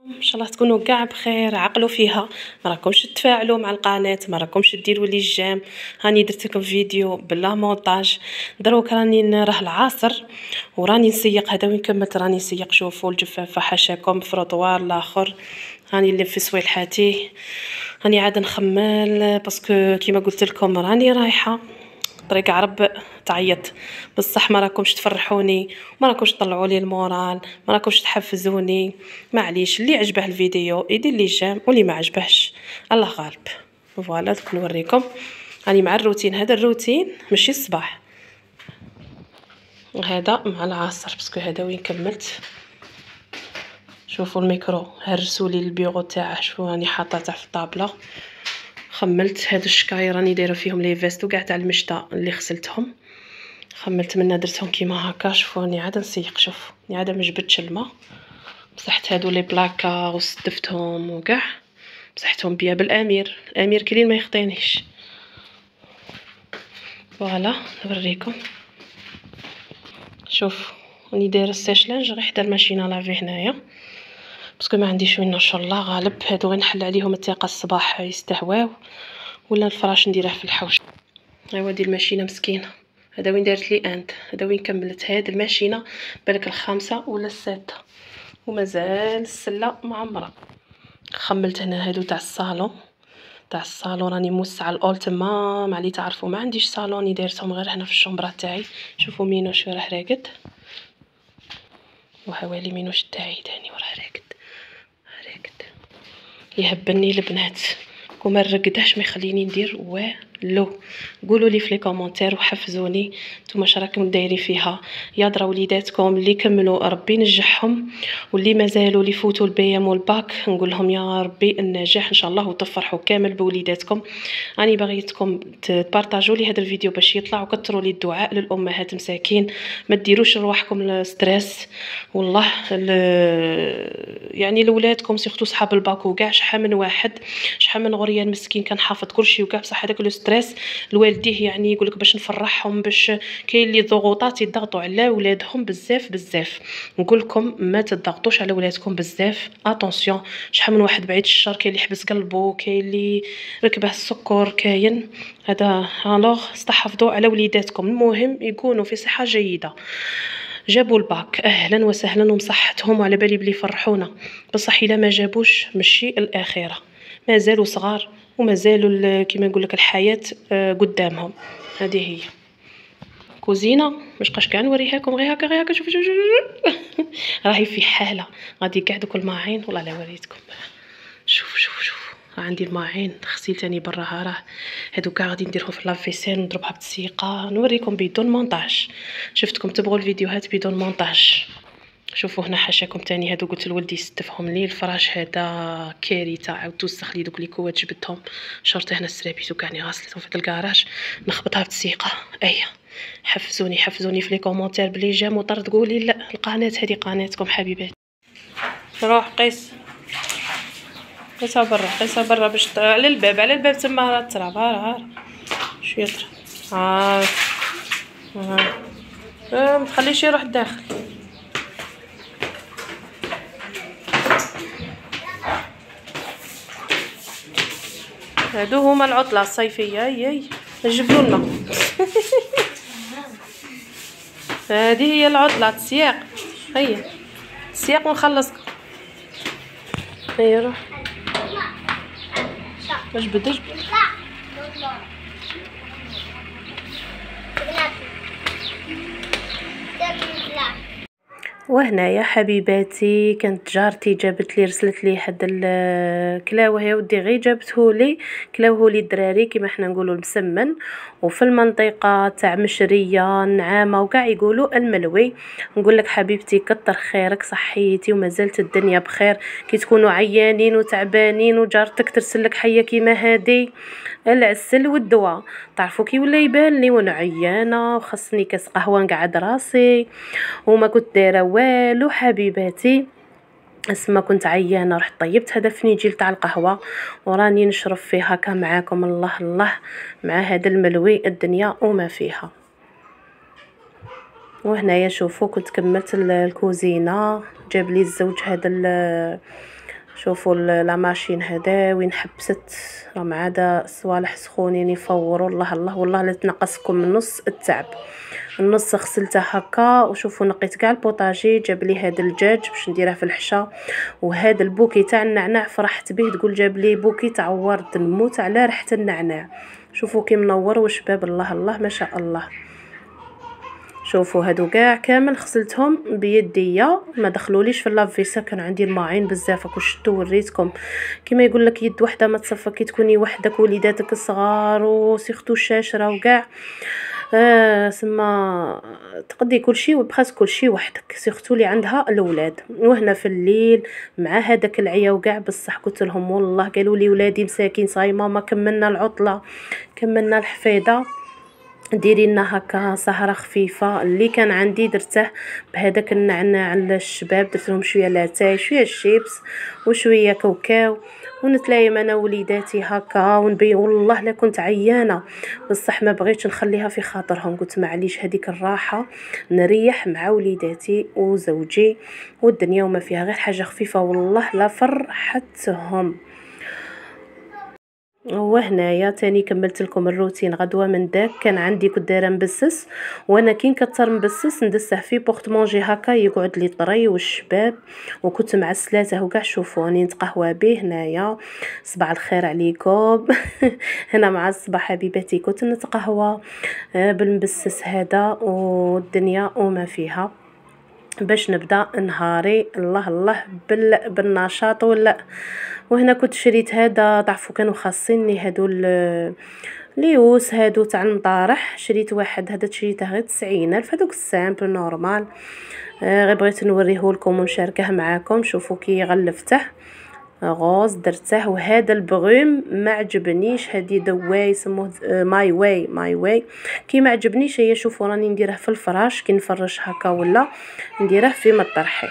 ان شاء الله تكونوا كاع بخير. عقلوا فيها، ما راكمش تفاعلوا مع القناه، ما راكمش ديروا لي جيم. هاني درت لكم فيديو بلا مونتاج. دروك راني نراه العصر وراني نسيق. هذا وين كملت راني نسيق. شوفوا الجفافه حاشاكم فروطوار الاخر. هاني اللي في سويلحاتي هاني عاد نخمل باسكو كيما قلت لكم راني رايحه طريق عرب تعيط. بصح ما راكمش تفرحوني، ما راكمش تطلعوا لي المورال، ما راكمش تحفزوني. معليش، اللي عجبه الفيديو يدير لي جيم واللي ما عجبهش الله غالب. فوالا دوك نوريكم راني مع الروتين. هذا الروتين ماشي الصباح، هذا مع العصر باسكو هذا وين كملت. شوفوا الميكرو هرسوا لي البيرو تاعه. شوفوا راني حاطه تاع في الطابله. خملت هاد الشكاير راني دايره فيهم لي فيستو كاع تاع المشتا اللي غسلتهم. خملت منها درتهم كيما هكا. شوفوا راني عاد نسيق. شوف راني عاد ما جبدتش الماء. مسحت هادو لي بلاكا وستفتهم وكاع. مسحتهم بيا بالامير. الامير كلين ما يخطينيش. فوالا نوريكم. شوف راني دايره السيش لانج غير حدا الماشينه لافي هنايا باسكو ما عنديش وين ان شاء الله غالب. هادو غير نحل عليهم الثقه الصباح يستهواو ولا الفراش نديره في الحوش. ايوا دي الماشينه مسكينه. هذا وين دارت لي اند. هذا وين كملت هاد الماشينه بالك الخامسه ولا السادسه ومازال السله معمره. خملت هنا هادو تاع الصالون. تاع الصالون راني موسعه الاولتما مع اللي تعرفوا ما عنديش صالوني دايرتهم غير هنا في الشومبرا تاعي. شوفوا مينوش راه راقد وهوالي مينوش تاعي تاني وراه راقد. يهبني البنات وما نرقدهش ما يخليني ندير والو. قولوا لي في لي كومونتير وحفزوني نتوما واش راكم دايرين فيها. يا وليداتكم اللي كملوا ربي ينجحهم واللي مازالوا اللي فوتوا البي ام والباك نقول لهم يا ربي النجاح ان شاء الله وتفرحوا كامل بوليداتكم. راني باغيتكم تبارطاجوا لي هذا الفيديو باش يطلع وكثروا لي الدعاء للامهات مساكين. ما ديروش رواحكم الستريس والله. يعني لولادكم سيختو صحاب الباك وكاع شحال من واحد شحال من غريان مسكين كان حافظ كلشي وكاع بصح هذاك لو ستريس لوالديه يعني يقولك باش نفرحهم باش كاين اللي ضغوطات يضغطوا على ولادهم بزاف. نقول لكم ما تضغطوش على ولادكم بزاف. اتونسيون شحال من واحد بعيد الشر كاين اللي يحبس قلبه كاين اللي ركبه السكر كاين هذا. الوغ استحفظوا على وليداتكم. المهم يكونوا في صحه جيده. جابوا الباك اهلا وسهلا ومصحتهم وعلى بالي بلي فرحونا بصح الا ما جابوش ماشي الاخره. مازالوا صغار ومازالوا كيما نقول لك الحياه قدامهم. هذه هي كوزينه مش قاش كاع نوريها لكم غير هكا شوف راهي في حاله غادي كاع دوك الماعين والله لا وريتكم. شوف عندي الماعين غسيلتني براها راه هادو كاع غادي نديرهم في لافيسين ونضربها بالتسيقه نوريكم بدون مونتاج. شفتكم تبغوا الفيديوهات بدون مونتاج. شوفوا هنا حاشاكم تاني هادو قلت لولدي يستفهم لي الفراش هذا كارثه. عاود توسخ لي دوك لي كوات جبدهم شرط هنا السرابيتو كاعني غاسلتهم في الكراج نخبطها بالتسيقه. ايا حفزوني في لي كومونتير بلي جام وطرد تقولي لا القناه هذه قناتكم حبيباتي. روح قيسها برا باش على الباب تما راه التراب. هار شويه تراب. ما تخليش يروح الداخل. هادو هما العطله الصيفيه. اي جبدوا لنا هذه هي العطله السياق. هيا السياق ونخلص. هيا روح اجبد. وهنايا حبيباتي كانت جارتي جابت لي رسلت لي حد الكلاوه يا ودي غير جابته لي كلاوه لي الدراري كيما حنا نقولوا المسمن. وفي المنطقه تاع مشريه نعامه وكاع يقولوا الملوي. نقول لك حبيبتي كتر خيرك صحيتي وما زالت الدنيا بخير. كي تكونوا عيانين وتعبانين وجارتك ترسلك حيه كيما هادي العسل والدواء. تعرفوا كي ولا يبان لي وانا عيانه وخصني كاس قهوه نقعد راسي وما كنت دايره والو حبيباتي. اسما كنت عيانه رحت طيبت هذا فنيجيل تاع القهوه وراني نشرب فيه هكا معاكم. الله مع هذا الملوي الدنيا وما فيها. وهنايا شوفوا كنت كملت الكوزينه. جاب لي الزوج هذا شوفوا لا ماشين هذا وين حبست، راهم عاده صوالح سخونين يفوروا. الله الله والله لا تنقصكم نص التعب. النص غسلته هكا، وشوفوا نقيت كاع البوطاجي. جاب لي هذا الدجاج باش نديره في الحشا، وهذا البوكي تاع النعناع فرحت به. تقول جاب لي بوكي تاع ورد، نموت على ريحه النعناع. شوفوا كي منور وشباب، الله الله ما شاء الله. شوفوا هادو كاع كامل غسلتهم بيديا، ما دخلوليش في لافيسا، كان عندي الماعين بزاف. راكم شفتوا وريتكم كيما يقول لك يد وحده ما تصفى كي تكوني وحدك وليداتك الصغار وسيختو الشاشره وكاع. سما تقضي كل شيء وبخاص كل شيء وحدك، سيختو لي عندها الاولاد. وهنا في الليل مع هذاك العيا وكاع، بصح قلت لهم والله قالوا لي ولادي مساكين صاي ماما كملنا العطله كملنا الحفيده، ديري لنا هكا سهره خفيفه. اللي كان عندي درته بهذاك النعناع الشباب، درت لهم شويه لاتاي شويه الشيبس وشويه كاوكاو، ونتلايم انا وليداتي هكا ونبي. والله لا كنت عيانه بصح ما بغيتش نخليها في خاطرهم، قلت معليش هذيك الراحه نريح مع وليداتي وزوجي والدنيا وما فيها، غير حاجه خفيفه. والله لا فرحتهم. وهنايا تاني كملت لكم الروتين غدوه من داك. كان عندي كنت دايره مبسس، وانا كي نكثر مبسس ندسه في بورت مونجي هكا يقعد لي طري والشباب، وكنت مع السلاته وكاع. شوفوا راني نتقهوى به هنايا. صباح الخير عليكم. هنا مع الصباح حبيباتي كنت نتقهوى بالمبسس هذا والدنيا وما فيها باش نبدا نهاري. الله الله بالنشاط ولا. وهنا كنت شريت هذا، تعرفوا كانوا خاصيني هادو ليوس هادو تاع المطارح. شريت واحد هذا شريته غير 90,000، هذوك السامبل نورمال. غير بغيت نوريه لكم ونشاركه معاكم. شوفوا كي غلفته غوز درته. وهذا البغيم ما عجبنيش، هذه دواي يسموه ماي واي كي ما عجبنيش. هي شوفوا راني نديره في الفراش كي نفرش هكا ولا نديره في مطرحي.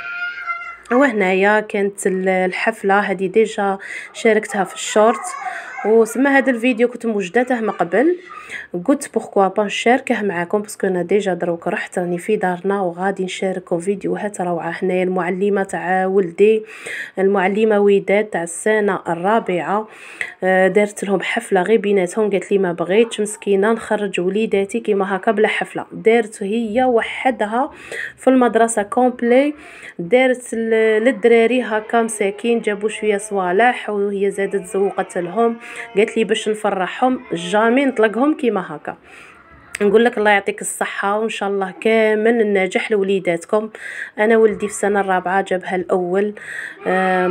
وهنايا كانت الحفله هذه ديجا شاركتها في الشورت، وسما هذا الفيديو كنت موجدته من قبل. قلت بوركوا با نشاركه معكم باسكو انا ديجا دروك رحت راني في دارنا وغادي نشاركوا فيديوهات روعه. هنايا المعلمه تاع ولدي، المعلمه وداد تاع السنه الرابعه، دارت لهم حفله غير بيناتهم. قالت لي ما بغيتش مسكينه نخرج وليداتي كيما هكا بلا حفله. دارت هي وحدها في المدرسه كومبلي، دارت للدراري هكا مساكين، جابوا شويه صوالح وهي زادت زوقت لهم. قالت لي باش نفرحهم جامي نطلقهم كيما هكا. نقول لك الله يعطيك الصحه وان شاء الله كامل النجاح لوليداتكم. انا ولدي في السنه الرابعه جابها الاول،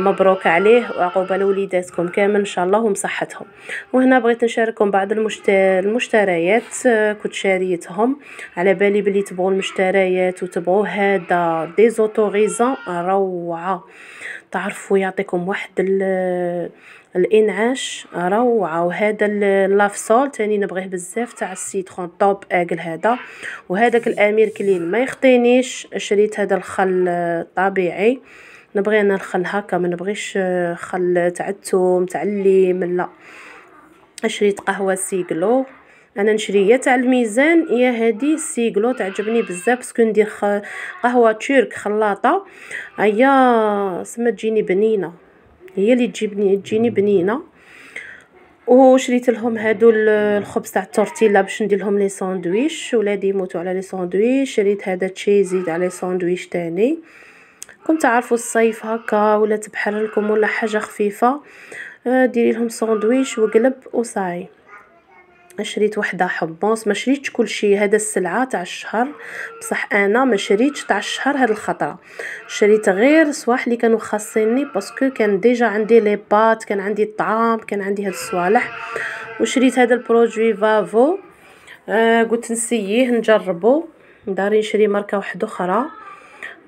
مبروك عليه وعقوبه لوليداتكم كامل ان شاء الله ومصحتهم. وهنا بغيت نشارككم بعض المشتريات كنت شاريتهم، على بالي بلي تبغوا المشتريات وتبغوا هذا دي زوتوريزون روعه. تعرفوا يعطيكم واحد الانعاش روعه. وهذا لافسول تاني نبغيه بزاف تاع السيترون توب اكل هذا. وهذاك الامير كلين ما يخطينيش. شريت هذا الخل طبيعي، نبغي انا الخل هكا ما نبغيش خل تاع الثوم تاع الليم لا. شريت قهوه سيغلو، انا نشري يا تاع الميزان يا هذه سيغلو تعجبني بزاف باسكو ندير قهوه ترك خلاطه هيا سما تجيني بنينه، هي اللي تجيني بنينه. وشريت لهم هادو الخبز تاع التورتيلا باش ندير لهم لي ساندويش، ولادي يموتوا على لي ساندويش. شريت هذا تشيزي تاع لي ساندويش تاني. كنت تعرفوا الصيف هكا ولا تبحر لكم ولا حاجه خفيفه، ديري لهم ساندويش وقلب وصاي. شريت وحده حمص، ما شريتش كل شيء، هذا السلعه تاع الشهر بصح انا ما شريتش تاع الشهر هاد الخطره. شريت غير صواح اللي كانوا خاصيني باسكو كان ديجا عندي لي بات، كان عندي الطعام، كان عندي هاد الصوالح. وشريت هذا البروجوي فافو، قلت نسيه نجربه. داري نشري ماركه واحده اخرى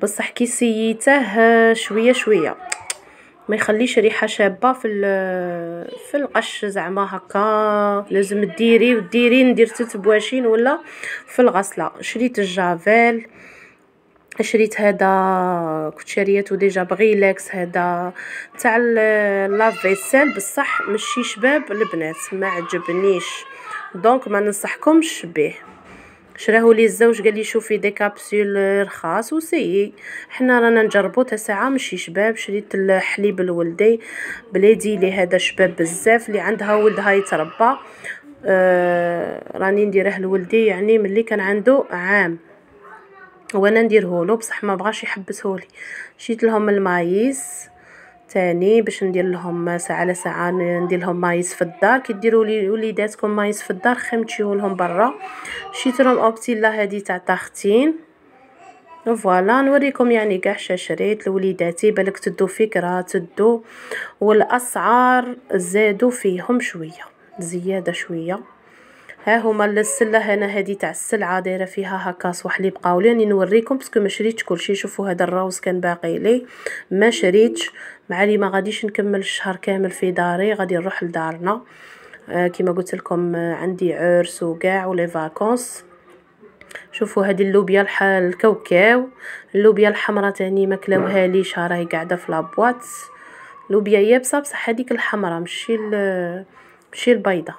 بصح كي سيته شويه شويه ما يخليش ريحه شابه في القش زعما هكا. لازم ديري ندير 3 بواشين ولا في الغسله. شريت الجافيل، شريت هذا كنت شاريته ديجا بغيلاكس هذا تاع لافيسيل بصح ماشي شباب البنات ما عجبنيش دونك ما ننصحكمش به. شراهولي الزوج قال لي شوفي دي كابسول رخاص وسيي، حنا رانا نجربو تا ساعه ماشي شباب. شريت الحليب لولدي بلادي لي هذا شباب بزاف، اللي عندها ولدها يتربى. راني نديره لولدي يعني ملي كان عنده عام وانا نديرهولو، بصح ما بغاش يحبسهولي. شيت لهم المايس تاني باش ندير لهم ساعه على ساعه، ندير لهم مايس في الدار. كي ديروا لي وليداتكم مايس في الدار خير تمشيو لهم برا. شيت لهم اوبتيلا هذه تاع تختين. فوالا نوريكم يعني كاع شريت لوليداتي بالك تدو فكره تدو. والاسعار زادوا فيهم شويه، زياده شويه. ها هما السله هنا هذه تاع السلعه دايره فيها هكا صوالح اللي بقاو لي نوريكم باسكو ما شريتش كلشي. شوفوا هذا الروز كان باقي لي ما شريتش، معلي ما غاديش نكمل الشهر كامل في داري، غادي نروح لدارنا. كما قلت لكم عندي عرس وكاع ولي فاكونس. شوفوا هذه اللوبيا الكاوكاو، اللوبيا الحمراء تاني ما كلاوها ليش، راهي قاعده في لابواط. لوبيا يابسه بصح هذيك الحمراء ماشي البيضه.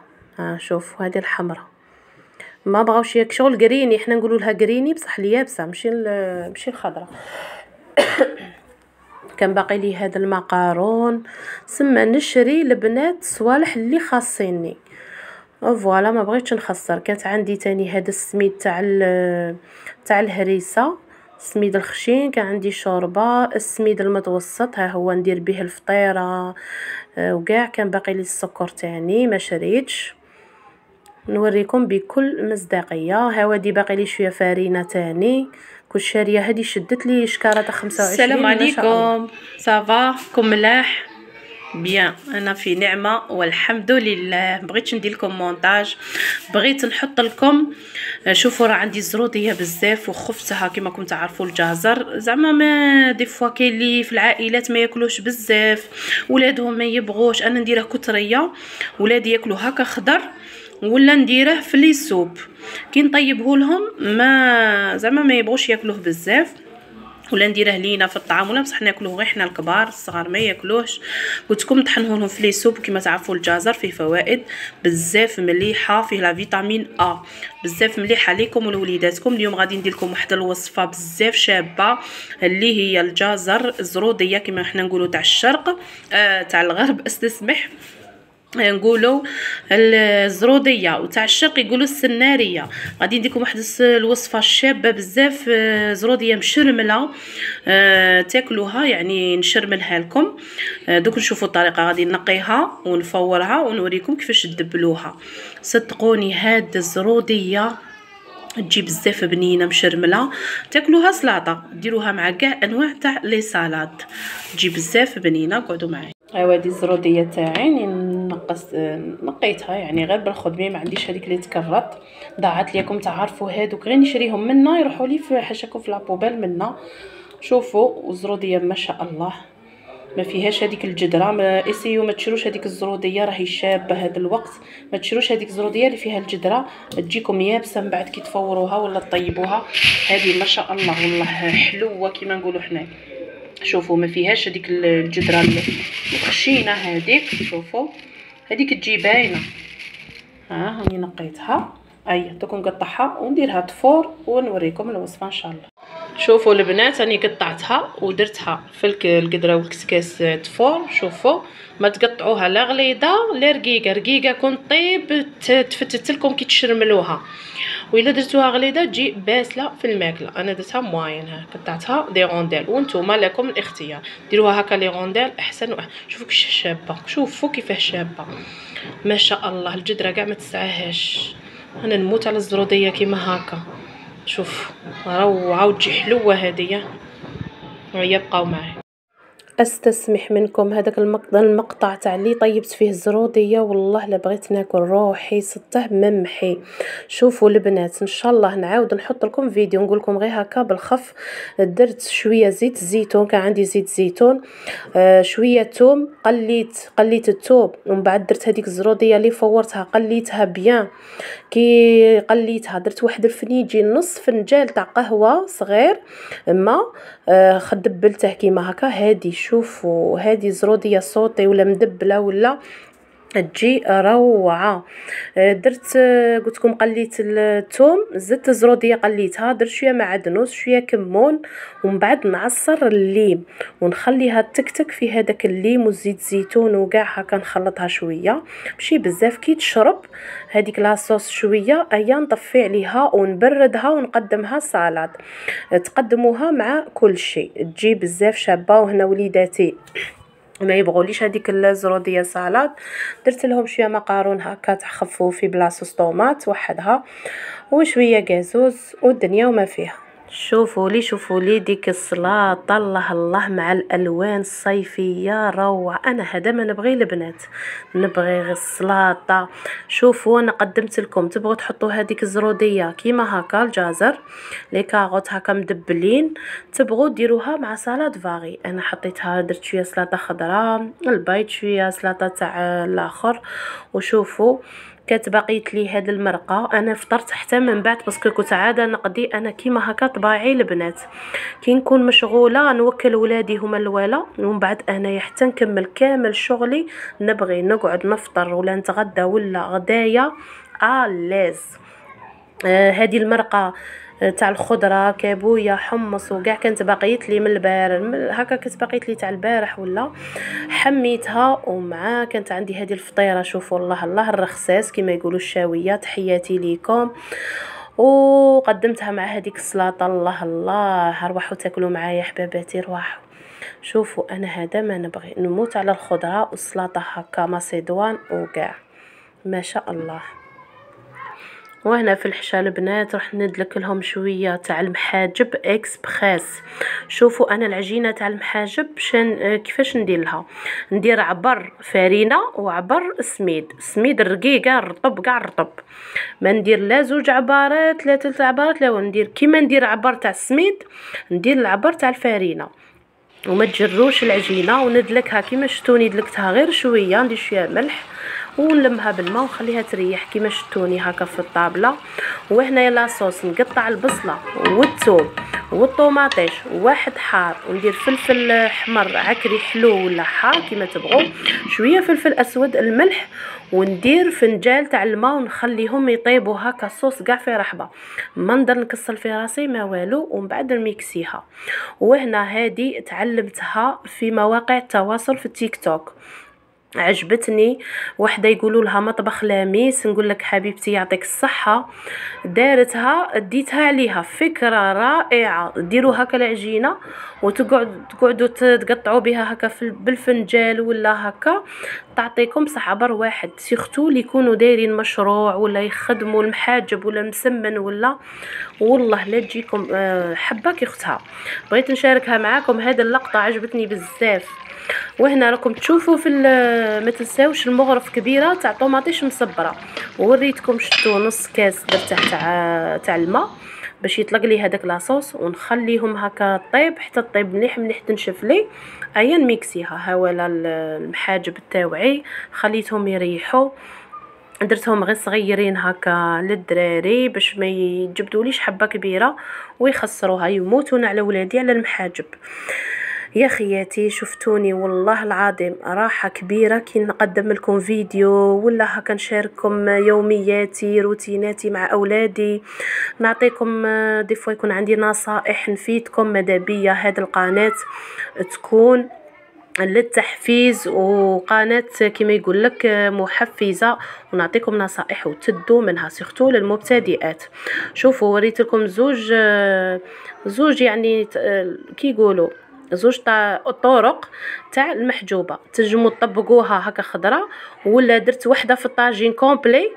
شوفوا هذه الحمراء ما بغاوش ياك شغل قريني، حنا نقولوا لها قريني بصح اليابسه ماشي الخضراء. كان باقي لي هذا المقارون. سما نشري لبنات صوالح اللي خاصيني. فوالا ما بغيتش نخسر. كانت عندي تاني هذا السميد تاع الهريسه، السميد الخشين. كان عندي شوربه السميد المتوسط، ها هو ندير به الفطيره وكاع. كان باقي لي السكر تاني ما شريتش. نوريكم بكل مصداقيه. هاودي باقي لي شويه فارينه تاني كل شاريه. هذه شدت لي شكاره 25. السلام عليكم، صافا كم ملاح بيان. انا في نعمه والحمد لله. بغيت ندير لكم مونتاج، بغيت نحط لكم. شوفوا راه عندي زروديه بزاف وخفتها كما كنتم تعرفوا الجزر زعما ما دي فوا كاين اللي في العائلات ما ياكلوش بزاف، ولادهم ما يبغوش. انا نديره كتريه، ولادي ياكلوا هكا خضر ولا نديره في لي سوب كي نطيبه لهم ما زعما ما يبغوش ياكلوه بزاف، ولا نديره لينا في الطعام ولا بصح ناكلوه غير حنا الكبار، الصغار ما ياكلوش. قلت لكم نطحنوه لهم في لي سوب. كما تعرفوا الجزر فيه فوائد بزاف مليحه، فيه لا فيتامين ا بزاف مليحه ليكم ولوليداتكم. اليوم غادي ندير لكم واحده الوصفه بزاف شابه اللي هي الجزر الزروديه كما حنا نقولوا تاع الشرق تاع الغرب استسمح نقولوا الزروديه، وتاع الشرق يقولوا السناريه. غادي ندير لكم واحد الوصفه شابه بزاف، زروديه مشرمله تاكلوها يعني نشرملها لكم. دوك نشوفوا الطريقه. غادي نقيها ونفورها ونوريكم كيفاش تدبلوها. صدقوني هاد الزروديه تجي بزاف بنينه مشرمله، تاكلوها سلطه، ديروها مع كاع انواع تاع لي سالاد، تجي بزاف بنينه. قعدوا معايا. هادي الزروديه تاعي نقيتها يعني غير بالخدمي، ما عنديش هذيك اللي تكرط ضاعت ليكم. تعرفوا هادوك غير نشريهم منا يروحوا لي في حاشاكم في لابوبال منا. شوفوا الزروديه ما شاء الله ما فيهاش هذيك الجدره. ما اسيو ما تشروش هذيك الزروديه راهي شابه هذا الوقت. ما تشروش هذيك الزروديه اللي فيها الجدره، تجيكم يابسه من بعد كي تفوروها ولا تطيبوها. هذه ما شاء الله والله حلوه كما نقولوا حنا. شوفوا ما فيهاش هذيك الجدره الخشينه هذيك. شوفوا هذيك تجي باينه. هاني نقيتها دوك نقطعها ونديرها تفور ونوريكم الوصفه ان شاء الله. شوفوا البنات راني قطعتها ودرتها في القدره والكسكاس تفور. شوفوا ما تقطعوها لا غليظه لا رقيقه. رقيقه كون طيب تفتت لكم كي تشرملوها، وإلا درتوها غليظه تجي باسله في الماكله. انا درتها موين، قطعتها دي رونديل وانتم لكم الاختيار. ديروها هكا لي رونديل احسن شوفوا كيفاش شابه. شوفوا كيفاش شابه ما شاء الله. الجدره كاع ما تسعاهاش. انا نموت على الزروديه كيما هكا. شوف روعه وتجي حلوه هذه. هيا بقاو معي. استسمح منكم هذاك المقطع تاع اللي طيبت فيه الزروديه والله لا بغيت ناكل روحي سطح ممحي. شوفوا البنات ان شاء الله نعاود نحط لكم فيديو نقول لكم غير هكا بالخف. درت شويه زيت الزيتون، كان عندي زيت زيتون، شويه توم، قليت الثوم، ومن بعد درت هذيك الزروديه اللي فورتها قليتها بيان. كي قليتها درت واحد الفنيجين نص فنجان تاع قهوه صغير ما دبلته كيما هكا. هذه شوفوا هذه زروديه صوتي ولا مدبله ولا تجي روعه. درت قلت لكم قليت الثوم، زدت الزروديه قليتها، درت شويه معدنوس شويه كمون، ومن بعد نعصر الليم ونخليها تكتك في هذاك الليم وزيت زيتون وكاع هكا، نخلطها شويه ماشي بزاف. كي تشرب هذيك لاصوص شويه ايا نطفي عليها ونبردها ونقدمها سلطه، تقدموها مع كل شيء تجي بزاف شابه. وهنا وليداتي ما يبغوليش هذيك الزروديه سلطه، درت لهم شويه مقارون هكا تخفوا في بلاصه طوماط وحدها وشويه كازوز والدنيا وما فيها. شوفوا لي ديك السلطه، الله الله مع الالوان الصيفيه روعه. انا هذا ما نبغي البنات، نبغي غير السلطه. شوفوا انا قدمت لكم، تبغوا تحطوا هذيك الزروديه كيما هكا، الجزر لي كاغوت هكا مدبلين، تبغوا ديروها مع سلطه فاغي. انا حطيتها، درت شويه سلطه خضراء، البيض شويه سلطه تاع الاخر. وشوفوا كانت بقيت لي هاد المرقه، انا فطرت حتى من بعد باسكو كنت عاده نقضي انا كيما هكا طباعي البنات، كي نكون مشغوله نوكل ولادي هما الوالا، ومن بعد انايا حتى نكمل كامل شغلي نبغي نقعد نفطر ولا نتغدى ولا غدايا الاز. هذه المرقه تاع الخضره كابويا حمص وكاع كانت بقيت لي من البارح هكا، كانت بقيت لي تاع البارح ولا حميتها. ومع كانت عندي هذه الفطيره، شوفوا الله الله الرخصاص كما يقولوا الشاويه، تحياتي ليكم. وقدمتها مع هذيك السلطه، الله الله روحوا تاكلوا معايا حباباتي روحوا. شوفوا انا هذا ما نبغي، نموت على الخضره والسلطه هكا ماسيدوان وكاع ما شاء الله. وهنا في الحشا البنات راح ندلك لهم شويه تاع المحاجب اكسبريس. شوفوا انا العجينه تاع المحاجب كيفاش ندير لها، ندير عبر فرينه وعبر سميد الرقيقه الرطب كاع الرطب، ما ندير لا زوج عبارات لا ثلاث عبارات لا، ندير كيما ندير عبر تاع السميد ندير العبر تاع الفرينه. وما تجروش العجينه، وندلكها كيما شفتوني دلكتها غير شويه، ندير شويه ملح ونلمها بالماء ونخليها تريح كيما شفتوني هكا في الطابله. وهنايا لاصوص نقطع البصله والثوم والطوماطيش واحد حار، وندير فلفل احمر عكري حلو ولا حار كيما تبغوا، شويه فلفل اسود، الملح، وندير فنجال تاع الماء ونخليهم يطيبوا هكا صوص كاع في رحبه، ما نقدر نكسل في راسي ما والو. ومن بعد نميكسيها. وهنا هذه تعلمتها في مواقع التواصل في التيك توك، عجبتني وحده يقولوا لها مطبخ لاميس، نقول لك حبيبتي يعطيك الصحه، دارتها اديتها عليها فكره رائعه. ديروا هكا العجينه وتقعدوا تقطعوا بها هكا بالفنجال ولا هكا، تعطيكم صح عبر واحد. سيختو اللي يكونوا دايرين مشروع ولا يخدموا المحاجب ولا مسمن ولا، والله لا تجيكم حبه كي اختها. بغيت نشاركها معاكم هذه اللقطه عجبتني بزاف. وهنا راكم تشوفوا في ما تنساوش المغرف كبيره تاع طوماطيش مصبره، ووريتكم شفتوا نص كاس درته تاع الماء باش يطلق لي هذاك لاصوص، ونخليهم هكا طيب حتى طيب مليح تنشف لي. ايا ميكسيها هاولا المحاجب تاوعي خليتهم يريحوا، درتهم غير صغيرين هكا للدراري باش ما يجبدوليش حبه كبيره ويخسروها يموتون على ولادي على المحاجب. يا خياتي شفتوني والله العظيم راحه كبيره كي نقدم لكم فيديو ولا هكا نشارككم يومياتي روتيناتي مع اولادي، نعطيكم دي فوا يكون عندي نصائح نفيدكم. مدابيا هذه القناه تكون للتحفيز وقناه كما يقول لك محفزه، ونعطيكم نصائح وتدوا منها سيختو للمبتدئات. شوفوا وريت لكم زوج يعني كي يقولوا زوج تاع الطرق تاع المحجوبه، تنجموا تطبقوها هكا خضره، ولا درت وحده في الطاجين كومبلي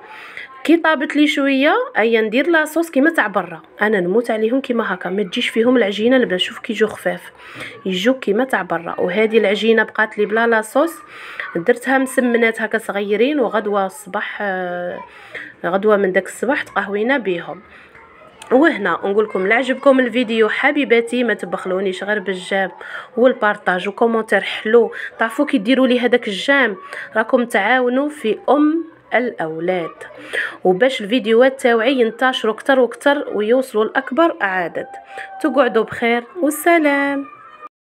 كي طابت لي شويه ايا ندير لاصوص كيما تاع برا. انا نموت عليهم كيما هكا، ما تجيش فيهم العجينه البلا، شوف كي يجوا خفاف يجوا كيما تاع برا. وهذه العجينه بقات لي بلا لاصوص، درتها مسمنات هكا صغيرين، وغدوه الصباح غدوه من داك الصباح تقهوينا بيهم. وهنا نقول لكم لعجبكم الفيديو حبيباتي ما تبخلونيش غير بالجام والبارطاج وكومونتير حلو، تعرفوا كي ديروا لي هذاك الجام راكم تعاونوا في الاولاد، وباش الفيديوهات تاوعي ينتشروا اكثر واكثر ويوصلوا لاكبر عدد. تقعدوا بخير والسلام.